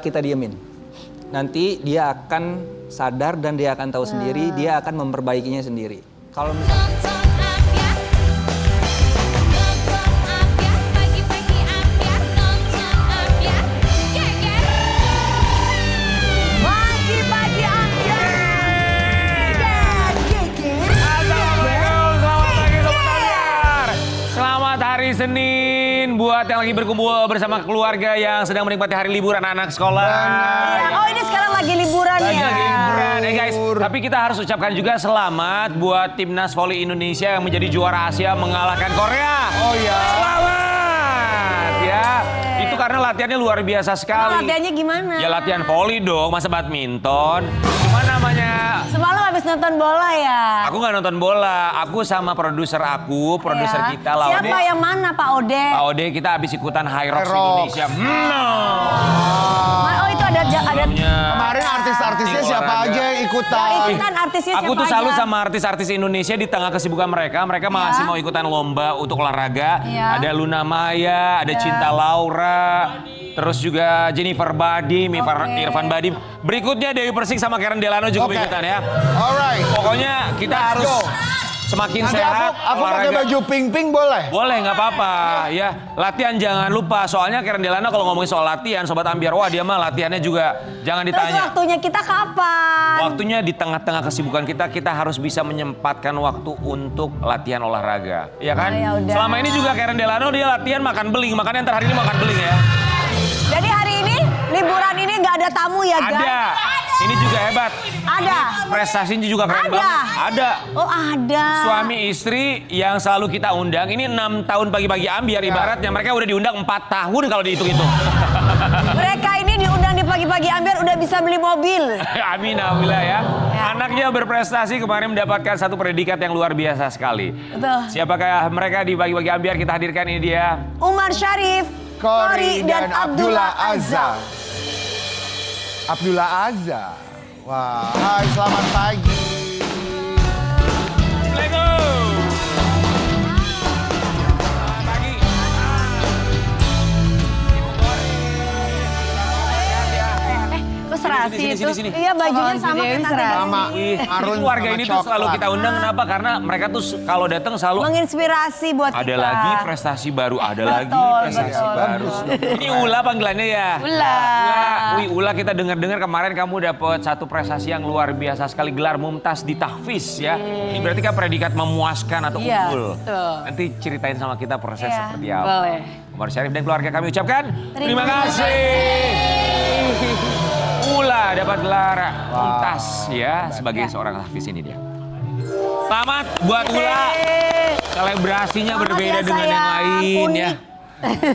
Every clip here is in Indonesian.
kita diemin. Nanti dia akan sadar dan dia akan tahu sendiri, dia akan memperbaikinya sendiri. Kalau misalnya Senin buat yang lagi berkumpul bersama keluarga yang sedang menikmati hari libur anak-anak sekolah. Oh ini sekarang lagi liburan ya. Lagi liburan guys. Tapi kita harus ucapkan juga selamat buat timnas voli Indonesia yang menjadi juara Asia mengalahkan Korea. Oh iya. Selamat ya. Itu karena latihannya luar biasa sekali. Latihannya gimana? Ya latihan voli dong, masa badminton. Gimana namanya? Semalam habis nonton bola ya? Aku nggak nonton bola, aku sama produser kita Laude. Siapa yang mana Pak Ode? Pak Ode kita habis ikutan High Rocks Indonesia. Oh itu ada Kemarin artis-artisnya siapa aja yang ikutan? ikutan artisnya siapa Aku tuh aja? salut sama artis-artis Indonesia di tengah kesibukan mereka. Mereka masih mau ikutan lomba untuk olahraga. Iya. Ada Luna Maya, ada Cinta Laura, terus juga Jennifer Badim, Irfan Badim. Berikutnya Dewi Persik sama Karen Delano juga ikutan ya. Alright. Pokoknya kita harus semakin Nanti sehat. aku pakai baju pink-pink boleh? Boleh, nggak apa-apa. Ya, latihan jangan lupa. Soalnya Karen Delano kalau ngomongin soal latihan, Sobat Ambiar, wah dia mah latihannya juga jangan Terus ditanya. waktunya kita kapan? Waktunya di tengah-tengah kesibukan kita harus bisa menyempatkan waktu untuk latihan olahraga. Iya kan? ya udah. Selama ini juga Karen Delano dia latihan makan beling. Makanya ntar hari ini makan beling ya. Jadi hari ini liburan ini nggak ada tamu ya guys? Ada. Ini juga hebat. Ada. Prestasinya juga keren banget. Ada. Oh ada. Suami istri yang selalu kita undang. Ini 6 tahun pagi-pagi Ambiar ibaratnya. Mereka udah diundang 4 tahun kalau dihitung-hitung. Mereka ini diundang di pagi-pagi Ambiar udah bisa beli mobil. Amin, alhamdulillah ya. Anaknya berprestasi kemarin mendapatkan satu predikat yang luar biasa sekali. Betul. Siapakah mereka di pagi-pagi Ambiar? Kita hadirkan, ini dia. Umar Syarif, Kori dan Abdullah Azza. Abdullah Azza. Wah, hai selamat pagi. Lego. Selamat pagi. Kok serasi itu? Sini. Iya bajunya sama kayak tante Sama Dewi. Arun Keluarga sama ini tuh selalu coklat. kita undang, kenapa? Karena mereka tuh kalau datang selalu Menginspirasi buat ada kita. lagi prestasi baru, ada lagi prestasi betul. baru. Ini Ula panggilannya ya. Ula. Wih, Ula kita dengar-dengar kemarin kamu dapat satu prestasi yang luar biasa sekali, gelar Mumtaz di Tahfiz ya. Ini berarti kan predikat memuaskan atau Iya, unggul. betul. Nanti ceritain sama kita proses Iya, seperti apa. boleh. Umar Syarif dan keluarga kami ucapkan Terima kasih. Ula dapat gelar Mumtaz ya sebagai seorang Tahfiz, ini dia. Selamat buat Ula. Selebrasinya Selamat berbeda ya, dengan yang sayang. lain ya. Unik.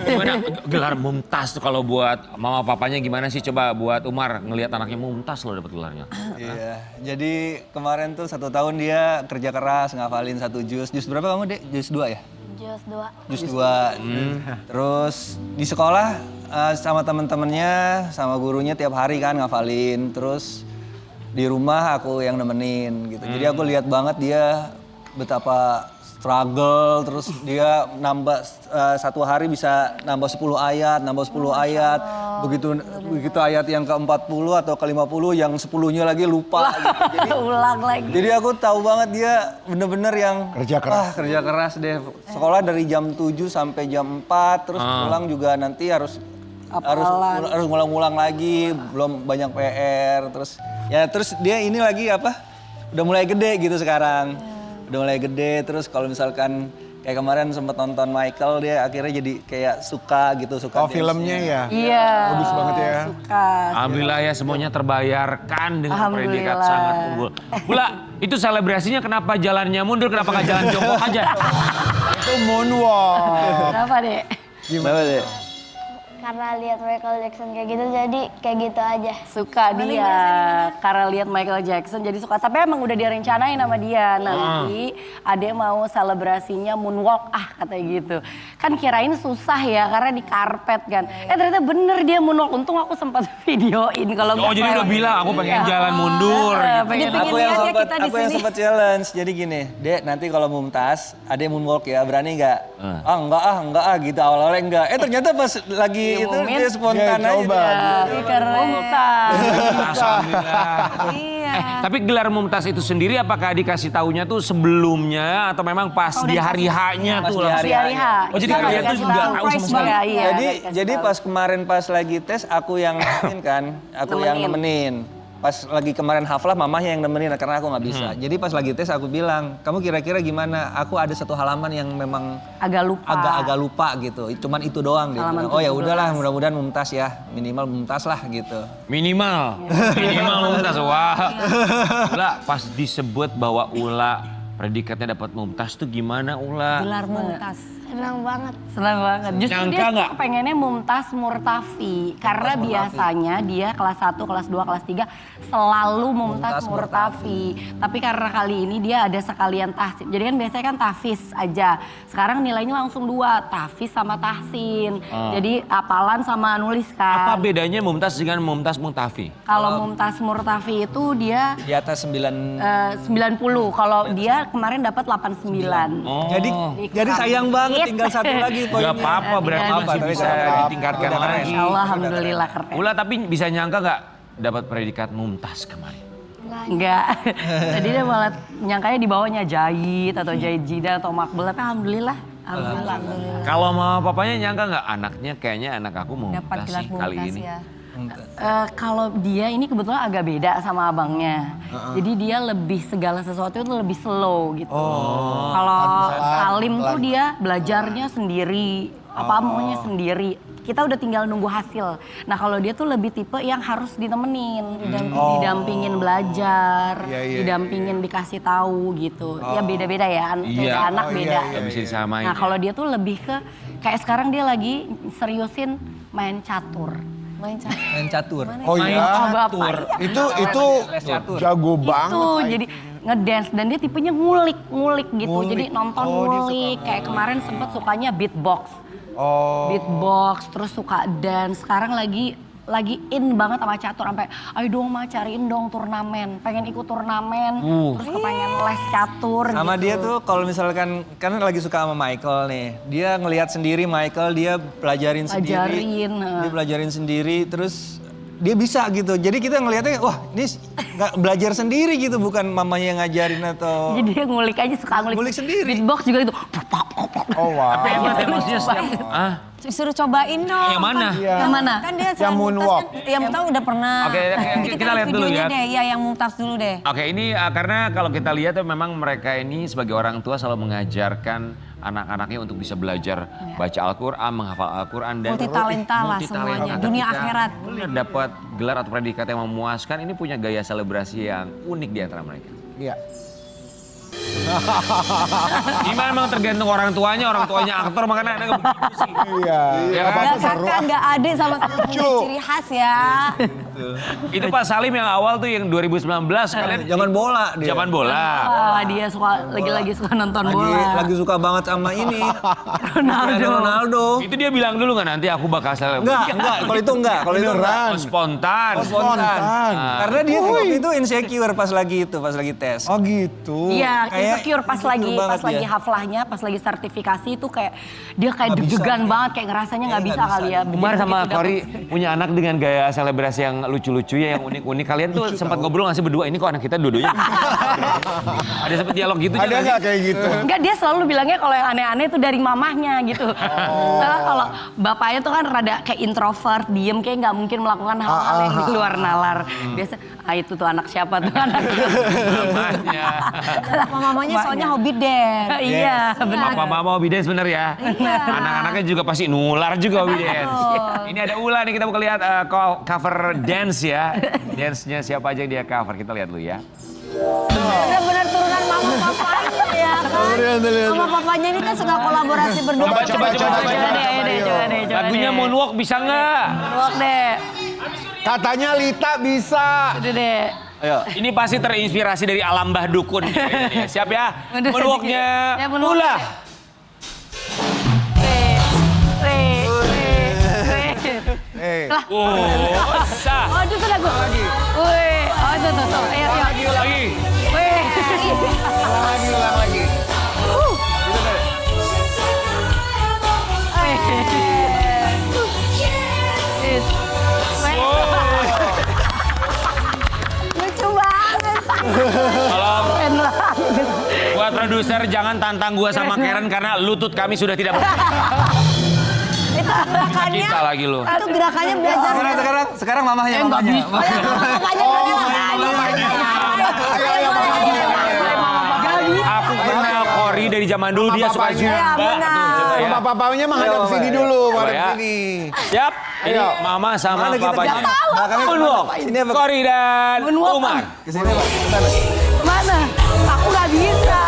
Gimana gelar Mumtaz tuh kalau buat mama papanya gimana sih, coba buat Umar ngelihat anaknya Mumtaz loh dapat gelarnya. Iya, jadi kemarin tuh 1 tahun dia kerja keras ngafalin 1 juz. Juz berapa kamu, Dek? Juz 2 ya? Jus 2. Juz 2. Terus di sekolah sama temen-temennya, sama gurunya tiap hari kan ngafalin. Terus di rumah aku yang nemenin gitu. Jadi aku lihat banget dia betapa struggle, terus dia nambah 1 hari bisa nambah 10 ayat, begitu ayat yang ke-40 atau ke-50 yang 10-nya lagi lupa gitu. Jadi Ulang lagi. jadi aku tahu banget dia bener-bener yang Kerja keras. kerja keras deh. Sekolah dari jam 7 sampai jam 4, terus pulang juga nanti harus ngulang-ngulang lagi, belum banyak PR, terus dia ini lagi udah mulai gede gitu sekarang. Udah mulai gede, terus kalau misalkan kayak kemarin sempat nonton Michael, dia akhirnya jadi kayak suka Oh filmnya ya? Iya. Bagus banget ya. Suka. Alhamdulillah ya semuanya terbayarkan dengan Alhamdulillah. predikat sangat unggul. Bula, itu selebrasinya kenapa jalannya mundur, kenapa nggak jalan jongkok aja? Itu moonwalk. Kenapa deh? Gimana deh? Karena lihat Michael Jackson kayak gitu, jadi kayak gitu aja. Suka dia karena lihat Michael Jackson jadi suka. Tapi emang udah direncanain sama dia nanti adek mau selebrasinya moonwalk katanya gitu. Kan kirain susah ya karena di karpet kan. Ternyata bener dia moonwalk. Untung aku sempat videoin kalau Oh jadi udah bilang aku pengen jalan mundur. Pengen Aku yang lihat ya sempat kita di sini. challenge. Jadi gini, Dek, nanti kalau Mumtaz, ada moonwalk ya, berani nggak? Enggak gitu, awal-awalnya enggak. Ternyata pas lagi itu diumumin. dia spontan Dia aja. coba. Ih, keren. Alhamdulillah. Iya. Tapi gelar Mumtaz itu sendiri apakah dikasih taunya tuh sebelumnya atau memang pas di hari H-nya Pas tuh di langsung? hari H. Oh, jadi Kita kalian tuh dikasih juga tahu. tahu sama sekali? Iya, Jadi dikasih tahu. pas kemarin pas lagi tes aku yang nemenin kan, aku yang nemenin. Pas lagi kemarin haflah mamahnya yang nemenin karena aku nggak bisa. Jadi pas lagi tes aku bilang, kamu kira-kira gimana? Aku ada satu halaman yang memang agak lupa. agak lupa gitu. Cuman itu doang dia Halaman bilang. Oh ya 17. udahlah, mudah-mudahan mumtaz ya. Minimal mumtaz lah gitu. Minimal Mumtaz. Wah. Ula, pas disebut bahwa Ula predikatnya dapat Mumtaz tuh gimana Ula? Gelar Mumtaz. Senang banget. Senang banget. Justru Nyangka dia nggak? pengennya Mumtaz Murtafi. Karena biasanya dia kelas 1, kelas 2, kelas 3 selalu Mumtaz Murtafi. Tapi karena kali ini dia ada sekalian tahsin. Jadi kan biasanya kan tahfiz aja. Sekarang nilainya langsung 2, tahfiz sama tahsin. Jadi hafalan sama nulis Apa kan. bedanya Mumtaz dengan Mumtaz Murtafi? Kalau Mumtaz Murtafi itu dia Di atas 9. 90. Kalau dia kemarin dapat 89. Oh. Jadi sayang banget tinggal satu lagi Gak poinnya. apa-apa, berarti Iya, masih tapi bisa nggak apa-apa. ditingkatkan Udah keren. lagi. Allah, alhamdulillah keren. Ula tapi bisa nyangka gak dapat predikat Mumtaz kemarin? Enggak. Tadi dia malah nyangkanya di bawahnya Jahit atau Jahit Jidan atau Makbul. Tapi alhamdulillah. Alhamdulillah. Kalau mama papanya nyangka gak anaknya kayaknya anak aku Dapat Mumtaz gelar sih kali Mumtaz ini? ya. Kalau dia ini kebetulan agak beda sama abangnya. Jadi dia lebih segala sesuatu itu lebih slow gitu. Kalau Salim tuh dia belajarnya sendiri. Apa maunya sendiri. Kita udah tinggal nunggu hasil. Nah kalau dia tuh lebih tipe yang harus ditemenin. Didampingin belajar. Didampingin dikasih tahu gitu. Ya beda-beda ya. Iya. Anak beda. Gak bisa disamain. Nah kalau dia tuh lebih ke kayak sekarang dia lagi seriusin main catur. Main catur. Main catur. Oh iya. Oh, Bapak. Itu jago banget. Itu jadi ngedance dan dia tipenya ngulik gitu. Jadi nonton ngulik kayak kemarin sempet sukanya beatbox. Beatbox terus suka dance. Sekarang lagi in banget sama catur sampai ayo dong Ma cariin dong turnamen. Pengen ikut turnamen terus kepengen les catur Sama gitu. dia tuh kalau misalkan kan lagi suka sama Michael nih. Dia ngelihat sendiri Michael, dia pelajarin sendiri. Dia pelajarin sendiri terus dia bisa gitu. Jadi kita ngelihatnya wah ini nggak belajar sendiri gitu bukan mamanya yang ngajarin atau Jadi dia ngulik aja suka Ngulik sendiri. Beatbox juga gitu. Oh wow. Tapi emang maksudnya setiap... Ah? Suruh cobain dong. Yang mana? Yang mana? Kan dia Yang moonwalk. Yang Mumtaz udah pernah. Oke, kita lihat dulu videonya ya. deh. Iya yang Mumtaz dulu deh. Oke, ini karena kalau kita lihat memang mereka ini sebagai orang tua selalu mengajarkan anak-anaknya untuk bisa belajar baca Al-Quran, menghafal Al-Quran dan Multitalenta lah semuanya, dunia Ketika akhirat. dapat gelar atau predikat yang memuaskan, ini punya gaya selebrasi yang unik di antara mereka. Iya. Gimana memang tergantung orang tuanya aktor makanya ada begitu sih. Iya. Ya kan? Gak kakak, gak adik sama-sama punya ciri khas ya. Itu Pak Salim yang awal tuh yang 2019 kalian zaman bola dia. zaman bola. Wah, dia suka lagi suka nonton bola. Lagi suka banget sama ini. Ronaldo. Ronaldo. Itu dia bilang dulu nggak nanti aku bakal seleb. Enggak, kalau itu enggak. Kalau itu enggak. Oh, spontan. Spontan. Ah. Karena dia waktu itu insecure pas lagi tes. Oh gitu. Iya, Kayak insecure pas insecure lagi banget dia. haflahnya, pas lagi sertifikasi itu kayak dia kayak deg-degan banget, kayak ngerasanya nggak bisa kali ya. Kemarin sama Begitu Kori dapet- punya anak dengan gaya selebrasi yang lucu-lucu ya, yang unik-unik. Kalian tuh sempat ngobrol nggak sih berdua, ini kok anak kita dua-duanya? Ada sempat dialog gitu? Ada nggak kayak gitu? Enggak, dia selalu bilangnya kalau yang aneh-aneh itu dari mamahnya gitu. Soalnya kalau bapaknya tuh kan rada kayak introvert, diem, kayak nggak mungkin melakukan hal-hal yang di luar nalar. Biasa, itu tuh anak siapa tuh anak. Namanya. Mamanya soalnya hobi dance. Iya, benar. Mama hobi dance bener ya? Anak-anaknya juga pasti nular juga hobi dance. Ini ada Ula nih, kita mau lihat cover dance ya. Dance-nya siapa aja yang dia cover, kita lihat dulu ya. Benar-benar turunan mama papanya ya kan. Mama papanya ini kan suka kolaborasi berdua. Coba. Coba deh. Lagunya Moonwalk bisa nggak? Walk deh. Katanya Lita bisa. Udah deh. Ayo. Ini pasti terinspirasi dari alam Mbah Dukun. Siap ya? Udah, Moonwalknya ya, moonwalk. Ula. Re. Lah. Oh, sah. Oh, itu tuh lagu. Wih, oh itu tuh. Ayo. Lagi. Wih. Ulang lagi. Produser jangan tantang gua sama Karen karena lutut kami sudah tidak Itu gerakannya. kita lagi lu. Itu gerakannya belajar. Sekarang mamahnya. Nggak bisa. Aku kenal Cory dari zaman dulu dia suka Papanya. zumba. Iya, benar. Coba ya. Bapak-bapaknya menghadap sini dulu, Coba menghadap ya. sini. Siap. Ini mama sama Mana kita papanya. belakangnya Moonwalk. Sini apa? Cory dan Moonwalk. Umar. Kesini Pak. Kesana. Mana? Aku nggak bisa.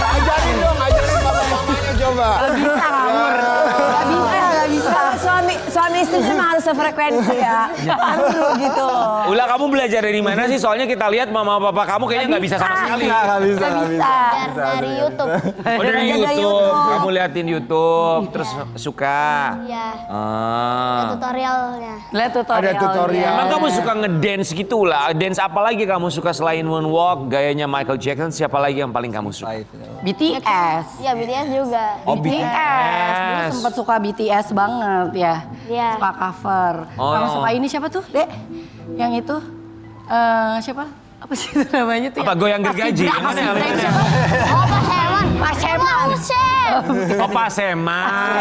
Ajarin dong, ajarin bapak-bapaknya coba. Nggak bisa. Suami istri memang harus sefrekuensi ya. Harus gitu loh. Ula, kamu belajar dari mana sih? Soalnya kita lihat mama papa kamu kayaknya nggak bisa sama sekali. Nggak bisa. Dari YouTube. Oh, dari YouTube. Kamu liatin YouTube, terus suka. Iya. Ah. Tutorialnya. Lihat tutorialnya. Ada tutorial. Emang kamu suka ngedance gitu lah? Dance apa lagi kamu suka selain moonwalk, gayanya Michael Jackson? Siapa lagi yang paling kamu suka? BTS. Iya, BTS juga. Oh, BTS. Dulu sempat suka BTS banget ya. Iya. Suka cover. Oh. Sama suka ini siapa tuh, Dek? Yang itu siapa? Apa sih itu namanya tuh? Apa, goyang gergaji? Yang mana? Yang mana? Oh, Pak Herman. Pak Herman. Oh, Pak Seman.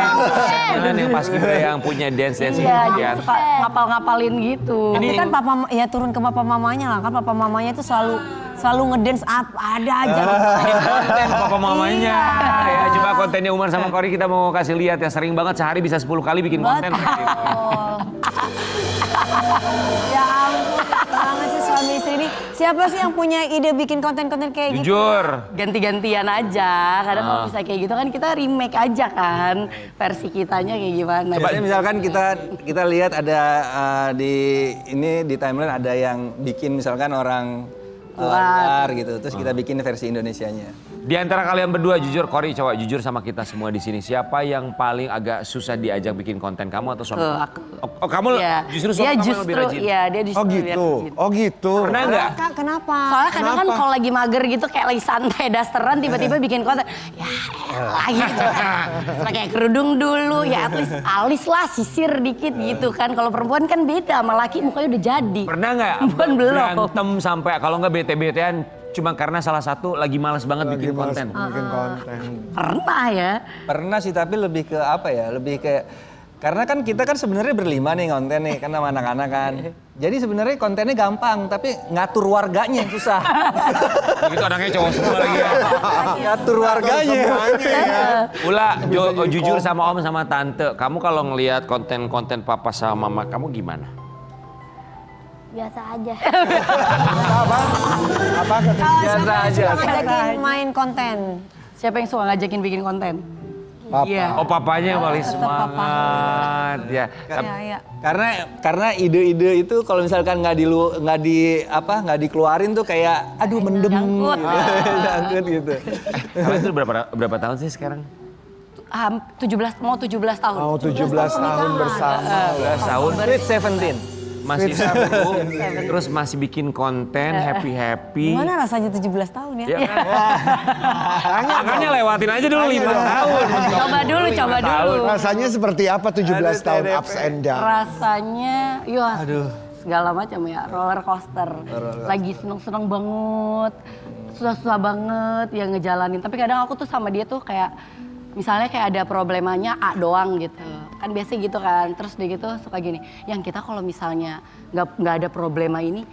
Seman yang pas Kibra yang punya dance-dance Iya, gitu dia kan. suka ngapal-ngapalin gitu. Tapi kan papa ya turun ke papa mamanya lah kan papa mamanya itu selalu ngedance ada aja. Konten papa mamanya. Ya, coba kontennya Umar sama Cory kita mau kasih lihat ya. Sering banget sehari bisa 10 kali bikin konten. Ya ampun, banget sih suami istri ini. Siapa sih yang punya ide bikin konten-konten kayak gitu? Jujur. Ganti-gantian aja. Kadang kalau bisa kayak gitu kan kita remake aja kan. Versi kitanya kayak gimana. Coba misalkan kita lihat ada di timeline ada yang bikin misalkan orang luar gitu, terus kita bikin versi Indonesianya. Di antara kalian berdua jujur, Cory coba jujur sama kita semua di sini. Siapa yang paling agak susah diajak bikin konten, kamu atau suami? Aku. Oh, kamu Iya. justru Dia suami kamu yang justru, lebih rajin. iya dia justru Oh lebih gitu, rajin. oh gitu. Pernah nggak? Kak, kenapa? Soalnya kadang kan kalau lagi mager gitu kayak lagi santai dasteran tiba-tiba bikin konten. Ya elah gitu. Pakai kerudung dulu ya at least alis lah sisir dikit gitu kan. Kalau perempuan kan beda sama laki mukanya udah jadi. Pernah nggak Perempuan belum. berantem sampai kalau nggak bete-betean cuma karena salah satu lagi malas banget bikin konten? Bikin konten. Pernah ya. Pernah sih, tapi lebih ke apa ya? Lebih ke karena kan kita kan sebenarnya berlima nih konten nih kan sama anak-anak kan. Jadi sebenarnya kontennya gampang, tapi ngatur warganya yang susah. Begitu anaknya cowok semua lagi ya. Ngatur warganya. Ula, jujur sama om sama tante, kamu kalau ngelihat konten-konten papa sama mama kamu gimana? Biasa aja. Apa kata? Biasa aja. Ngajakin main konten. Siapa yang suka ngajakin bikin konten? Papa. Iya. Oh, papanya yang paling semangat ya. Iya, iya. Karena ide-ide itu kalau misalkan nggak dikeluarin tuh kayak aduh mendem Nyangkut. gitu. Nyangkut gitu. Kalian tuh berapa tahun sih sekarang? 17 tahun. Mau 17 tahun bersama. 12 tahun. Sweet 17. Masih satu, terus masih bikin konten happy-happy. Gimana rasanya 17 tahun ya? Ya kan? Makanya lewatin aja dulu 5 tahun. Coba dulu. Rasanya seperti apa 17 tahun ups and down? Rasanya, segala macam ya, roller coaster. Lagi seneng-seneng banget, susah-susah banget ya ngejalanin. Tapi kadang aku tuh sama dia tuh kayak, misalnya kayak ada problemanya A doang gitu. Kan biasa gitu kan, terus dia gitu suka gini. Yang kita kalau misalnya nggak ada problema ini,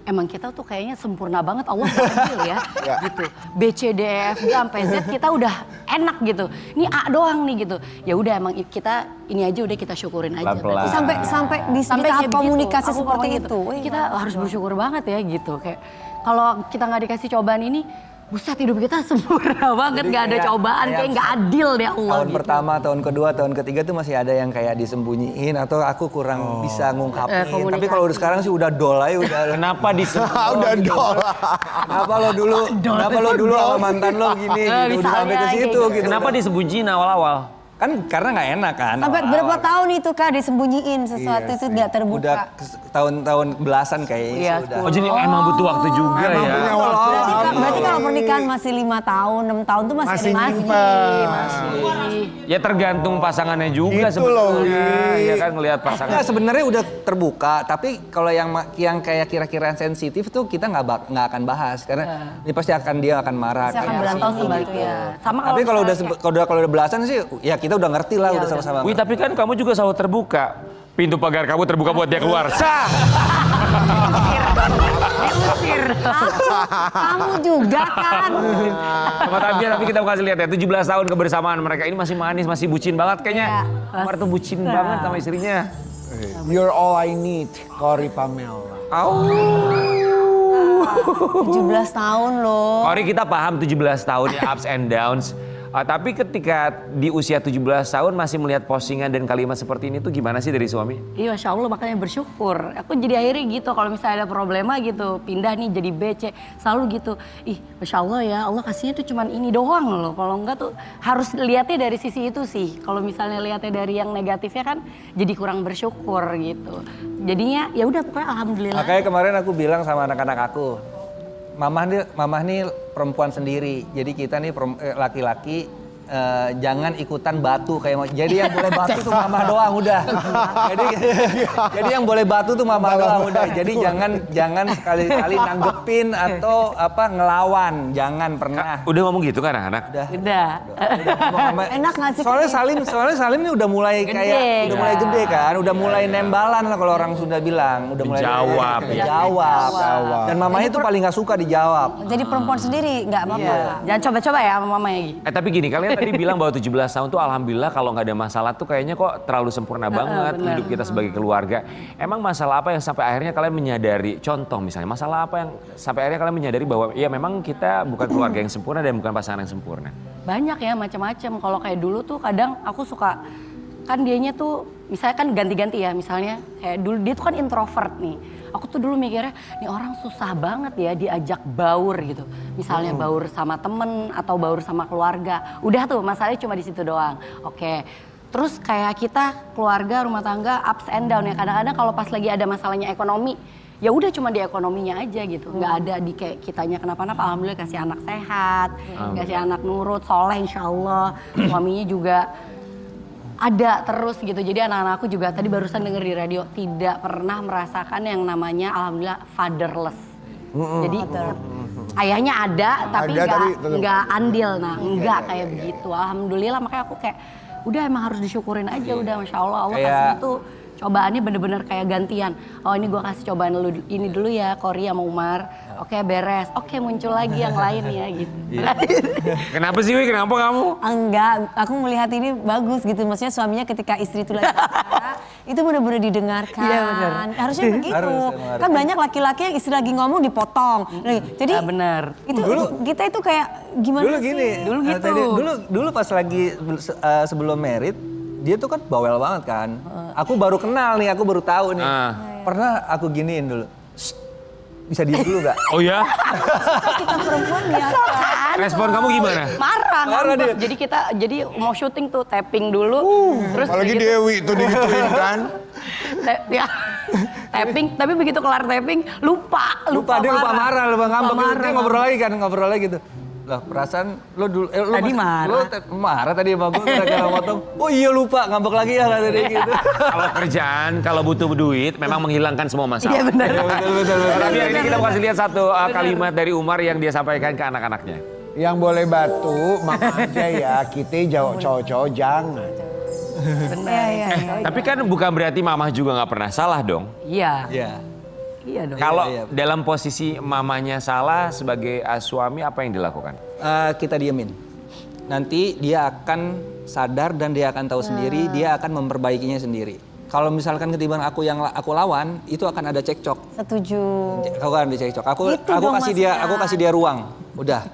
emang kita tuh kayaknya sempurna banget, Allah adil ya, gitu. B, C, D, E, F, G, sampai Z kita udah enak gitu. Ini A doang nih gitu. Ya udah emang kita ini aja udah kita syukurin aja. Pelan-pelan. Sampai di Sampai tahap kayak komunikasi begitu. Aku seperti ngomong itu. gitu. Kita harus bersyukur banget ya gitu. Kayak kalau kita nggak dikasih cobaan ini, buset hidup kita sempurna banget, Jadi nggak ada kayak- cobaan, kayak nggak adil deh Allah. Tahun gitu. pertama, tahun kedua, tahun ketiga tuh masih ada yang kayak disembunyiin atau aku kurang bisa ngungkapin. Tapi komunikasi. kalau udah sekarang sih udah dolai udah. Kenapa disebut? Udah dol. Kenapa lo dulu sama mantan lo gini, gitu, udah sampai ke situ gitu. Kenapa disembunyiin awal-awal? Kan karena nggak enak kan. Sampai awal-awal. berapa tahun itu Kak disembunyiin sesuatu itu nggak terbuka. Udah tahun-tahun belasan kayaknya Iya, sih udah. Oh jadi emang butuh waktu juga Emang ya. punya waktu Berarti kalau pernikahan masih 5 tahun, 6 tahun tuh masih Masih ada nyimpen. Ya tergantung pasangannya juga Gitu loh, sebetulnya. Wi. Ya kan ngelihat pasangan. Enggak, sebenarnya udah terbuka, tapi kalau yang kayak kira-kira sensitif tuh kita nggak akan bahas karena ini pasti dia akan marah. Pasti akan kayak berantem gitu. sebaliknya. Sama Tapi kalau misalnya udah belasan sih, ya kita udah ngerti lah, udah sama-sama. Wih tapi kan kamu juga selalu terbuka. Pintu pagar kamu terbuka buat dia keluar. Sah! Kamu juga kan. Sama tapi kita mau kasih lihat ya 17 tahun kebersamaan mereka ini masih manis, masih bucin banget kayaknya. Umar tuh bucin banget sama istrinya. You're all I need, Cory Pamela. 17 tahun loh. Kori kita paham 17 tahun ya ups and downs. Tapi ketika di usia 17 tahun masih melihat postingan dan kalimat seperti ini tuh gimana sih dari suami? Iya, Masya Allah, makanya bersyukur. Aku jadi akhirnya gitu, kalau misalnya ada problema gitu, pindah nih jadi B, C, selalu gitu. Ih, Masya Allah ya, Allah kasihnya tuh cuman ini doang loh. Kalau enggak tuh harus lihatnya dari sisi itu sih. Kalau misalnya lihatnya dari yang negatifnya kan jadi kurang bersyukur gitu. Jadinya ya udah pokoknya alhamdulillah. Makanya kemarin aku bilang sama anak-anak aku, mamah nih perempuan sendiri, jadi kita nih laki-laki jangan ikutan batu kayak jadi yang boleh batu tuh mamah doang udah. jadi yang boleh batu tuh mamah doang udah. Jadi jangan sekali-kali nanggepin atau ngelawan, jangan pernah. Udah ngomong gitu kan anak-anak? Udah. Enak nggak sih? Soalnya Salim nih udah mulai Gede, mulai gede kan, udah mulai nembalan lah kalau orang Sunda bilang, udah mulai Menjawab. Dan mamanya tuh paling nggak suka dijawab. Jadi perempuan sendiri nggak apa-apa. Iya. Jangan coba-coba ya sama mama ya. Tapi gini, kalian tadi bilang bahwa 17 tahun tuh alhamdulillah kalau nggak ada masalah tuh kayaknya kok terlalu sempurna banget benar. hidup kita sebagai keluarga. Emang masalah apa yang sampai akhirnya kalian menyadari, contoh misalnya masalah apa yang sampai akhirnya kalian menyadari bahwa ya memang kita bukan keluarga yang sempurna dan bukan pasangan yang sempurna. Banyak ya macam-macam. Kalau kayak dulu tuh kadang aku suka, kan dianya tuh misalnya kan ganti-ganti ya, misalnya kayak dulu dia tuh kan introvert nih. Aku tuh dulu mikirnya, nih orang susah banget ya diajak baur gitu. Misalnya baur sama temen atau baur sama keluarga. Udah tuh masalahnya cuma di situ doang. Oke. Terus kayak kita keluarga, rumah tangga ups and down ya. Kadang-kadang kalau pas lagi ada masalahnya ekonomi, ya udah cuma di ekonominya aja gitu. Nggak ada di kayak kitanya kenapa-napa. Alhamdulillah kasih anak sehat, kasih anak nurut, soleh insya Allah. Suaminya juga ada terus gitu. Jadi anak-anakku juga tadi barusan denger di radio tidak pernah merasakan yang namanya alhamdulillah fatherless. Jadi ayahnya ada tapi nggak andil. Nah enggak kayak begitu. Alhamdulillah makanya aku kayak udah emang harus disyukurin aja udah Masya Allah. Allah kasih itu cobaannya bener-bener kayak gantian. Oh ini gue kasih cobaan ini dulu ya Cory sama Umar. Oke beres, oke muncul lagi yang lain ya gitu. Kenapa sih Wi? Kenapa kamu? Enggak, aku melihat ini bagus gitu. Maksudnya suaminya ketika istri itu lagi bicara, itu benar-benar didengarkan. Iya, benar. Harusnya begitu. Harus. Kan banyak laki-laki yang istri lagi ngomong dipotong. Jadi Benar. itu kita itu kayak gimana Dulu sih? gini, Dulu gitu. dulu pas lagi sebelum merit, dia tuh kan bawel banget kan. Aku baru kenal nih, aku baru tahu nih. Pernah aku giniin dulu. "Shh, bisa diem dulu gak?" Oh ya? Kita perempuan biasa. Respon kamu gimana? Marah Marah ngambek. dia. Jadi mau syuting tuh tapping dulu. Terus Apalagi begitu- Dewi tuh digituin kan. Ya, tapping, tapi begitu kelar tapping lupa Dia lupa marah, lupa ngambek. marah, Dia ngobrol lagi gitu. Lah perasaan lo dulu, lu Tadi marah. marah tadi sama gue gara-gara motong. Oh iya lupa, ngambek lagi ya tadi gitu. Kalau kerjaan, kalau butuh duit memang menghilangkan semua masalah. Iya benar. Betul. Tapi hari ini kita mau kasih lihat satu kalimat dari Umar yang dia sampaikan ke anak-anaknya. Yang boleh batu, mama aja ya. Kita cowok-cowok jangan. Benar. Tapi kan bukan berarti mamah juga nggak pernah salah dong. Iya. Iya. Iya dong. Kalau iya. dalam posisi mamanya salah sebagai suami apa yang dilakukan? Kita diemin. Nanti dia akan sadar dan dia akan tahu sendiri, dia akan memperbaikinya sendiri. Kalau misalkan ketimbang aku yang aku lawan, itu akan ada cekcok. Setuju. Aku kan dicekcok. Aku Gitu dong kasih dia ruang. Udah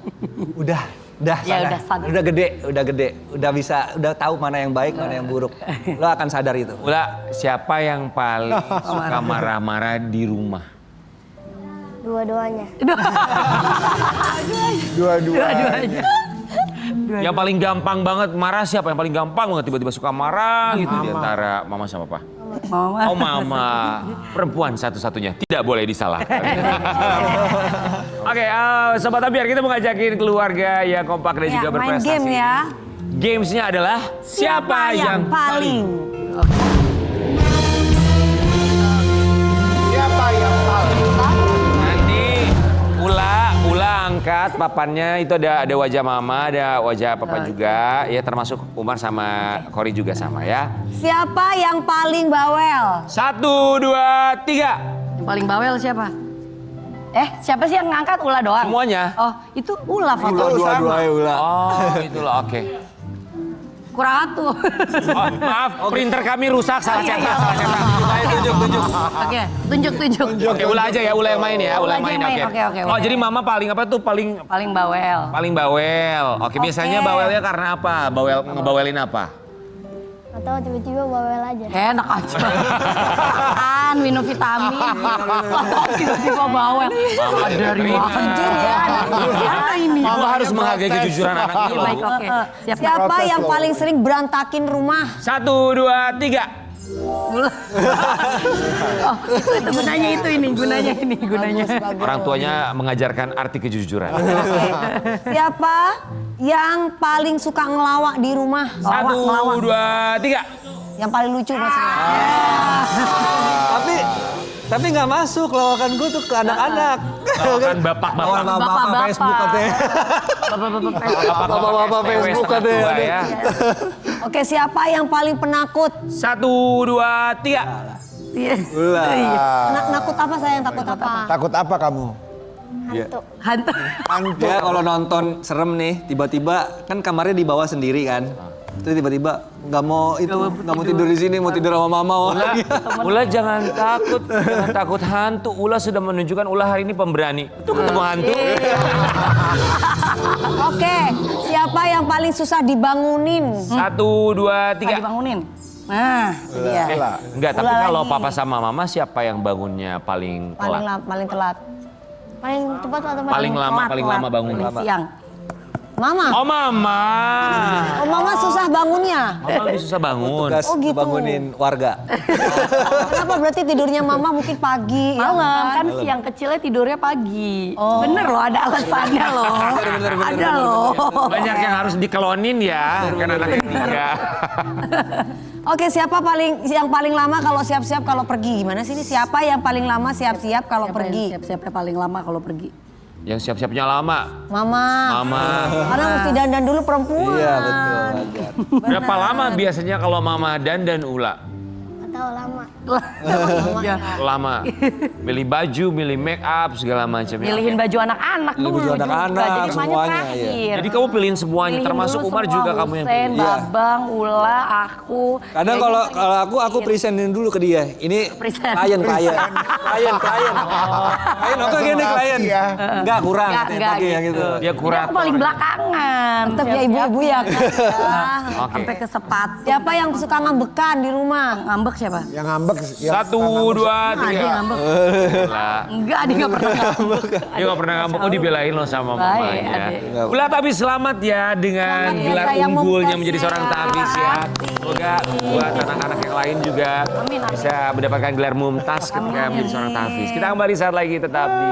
Ya, sadar. udah sadar. Udah gede, udah tahu mana yang baik, mana yang buruk. Lo akan sadar itu. Ula, siapa yang paling suka marah-marah di rumah? Dua-duanya. Dua-duanya. Yang paling gampang banget marah siapa? Yang paling gampang banget tiba-tiba suka marah gitu di antara mama sama papa? Mama. Oh mama, perempuan satu-satunya, tidak boleh disalahkan. Oke, Sobat Ambiar, kita mau ngajakin keluarga yang kompak dan juga main berprestasi. game ya. Gamesnya adalah siapa yang paling. Siapa yang paling? Nanti Ula angkat papannya, itu ada wajah mama, ada wajah papa juga, ya termasuk Umar sama Kori juga sama ya. Siapa yang paling bawel? 1, 2, 3. Yang paling bawel siapa? Siapa sih yang ngangkat? Ula doang? Semuanya. Oh, itu Ula foto. Dua-duanya ulah. Oh, itulah oke. Kurang atuh. Oh, maaf, printer kami rusak, salah cetak, salah cetak. Tunjuk. Oke, tunjuk. Oke, Ula aja ya, Ula yang main ya, Ula yang main. Oke. Oh, jadi mama paling apa tuh? Paling Paling bawel. Oke, biasanya bawelnya karena apa? Ngebawelin apa? Atau tiba-tiba bawel aja. Enak aja. Kan minum vitamin. Tiba-tiba bawel. Dari Kejir ya. ini. Mama harus menghargai kejujuran anaknya loh. Baik, oke. Siap. Siapa yang paling sering berantakin rumah? 1, 2, 3. Itu gunanya gunanya. Orang tuanya mengajarkan arti kejujuran. Siapa yang paling suka ngelawak di rumah? 1, 2, 3. Yang paling lucu maksudnya. Tapi nggak masuk lawakan gue tuh ke anak-anak. Lawakan bapak-bapak. Bapak Facebook katanya. Bapak-bapak Facebook katanya. Ya. Oke, siapa yang paling penakut? 1, 2, 3. Ulah. Nakut apa sayang? Takut apa? Takut apa kamu? Hantu. Hantu. Dia kalau nonton serem nih, tiba-tiba kan kamarnya di bawah sendiri kan. Terus tiba-tiba nggak mau tidur di sini, mau tidur sama mama. Ula jangan takut hantu. Ula sudah menunjukkan Ula hari ini pemberani. Itu ketemu hantu. Oke, siapa yang paling susah dibangunin? 1, 2, 3. Dibangunin. Nah, dia. Enggak, tapi kalau papa sama mama siapa yang bangunnya paling telat? Paling telat. Paling cepat atau Paling lama bangunnya. Siang. Mama. Oh mama. Oh, mama susah bangunnya. Mama lebih susah bangun. Tugas Oh, gitu. bangunin warga. Kenapa berarti tidurnya mama mungkin pagi? Malam kan siang kecilnya tidurnya pagi. Bener loh, ada alasannya loh. Ada loh. Banyak yang harus dikelonin ya, kan anak ketiga. Oke, siapa yang paling lama kalau siap-siap kalau pergi? Gimana sih ini? Siapa yang paling lama siap-siap kalau pergi? Siap-siapnya paling lama kalau pergi. Yang siap-siapnya lama. Mama. Karena mesti dandan dulu perempuan. Iya betul. Berapa lama biasanya kalau mama dan Ula? atau lama? Lama. Milih baju, milih make up, segala macam. Milihin baju anak-anak Milih dulu baju juga. anak-anak, Jadi semuanya, terakhir. Jadi kamu pilihin semuanya, Pilihin termasuk dulu Umar semua, juga kamu yang Husein, pilih. Iya. Babang, Ula, aku. Kadang kalau aku presentin dulu ke dia. Ini Present. klien. Klien oke gini klien. Enggak kurang Enggak, katanya, enggak pakai yang gitu. itu. Dia Dia kurator. aku paling belakangan. Tetap ya ibu-ibu ya kan. Oke. Sampai ke sepatu. Siapa yang suka ngambekan di rumah? Ngambek siapa? Yang ngambek. 1, 2, Ada yang 3. ngambek. Ula. Enggak, dia nggak pernah ngambek. Dia gak pernah ngambek, oh dibelain loh sama Baik, mamanya. Adek. Ula tapi selamat ya dengan Selamat ya, gelar sayang, unggulnya Mumtaz menjadi ya. seorang tabis ya. Semoga buat anak-anak yang lain juga Amin, amin. bisa mendapatkan gelar mumtaz ketika menjadi seorang tabis. Kita kembali saat lagi tetap di...